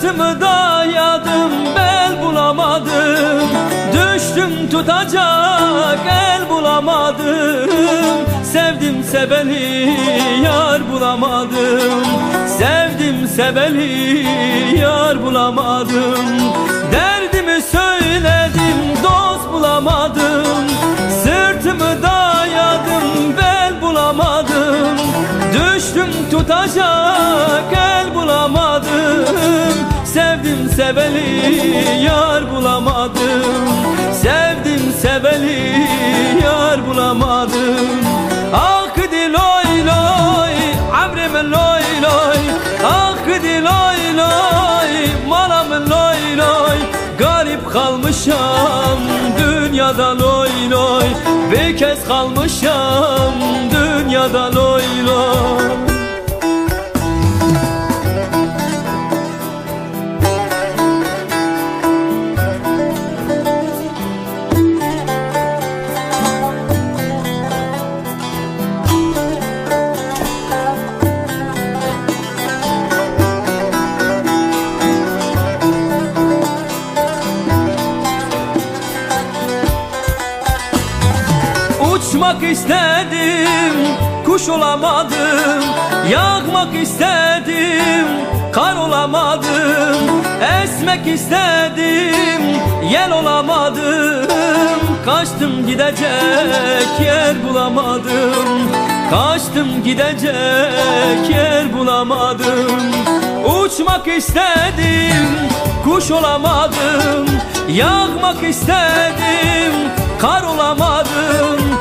Sırtımı dayadım, bel bulamadım. Düştüm tutacak el bulamadım. Sevdim seveli yar bulamadım. Sevdim seveli yar bulamadım. Derdimi söyledim, dost bulamadım. Sırtımı dayadım, bel bulamadım. Düştüm tutacak el bulamadım. Sevdim seveli yar bulamadım. Sevdim seveli yar bulamadım. Ah gidi loy loy, amrim loy loy. Ah gidi loy loy, malam loy loy. Garip kalmışam dünyada loy loy. Bir kez kalmışam dünyada loy loy. Uçmak istedim, kuş olamadım. Yakmak istedim, kar olamadım. Esmek istedim, yel olamadım. Kaçtım gidecek yer bulamadım. Kaçtım gidecek yer bulamadım. Uçmak istedim, kuş olamadım. Yakmak istedim, kar olamadım.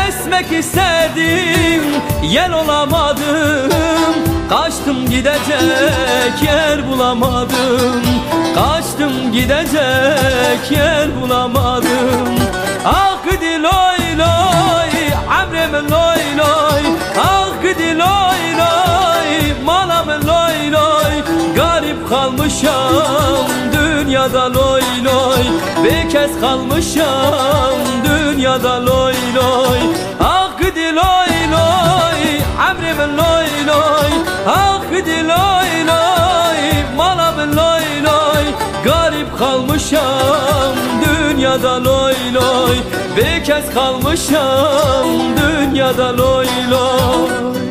Esmek istedim, yel olamadım. Kaçtım gidecek yer bulamadım. Kaçtım gidecek yer bulamadım. Ah gidi loy loy, amrim loy loy. Ah gidi loy loy, malam loy loy. Garip kalmışam dünyada loy loy. Bir kez kalmışam dünyada loy loy. Ah gidi loy loy, amrim loy loy. Ah gidi loy loy, malam loy loy. Garip kalmışam dünyada loy loy. Bir kez kalmışam dünyada loy loy.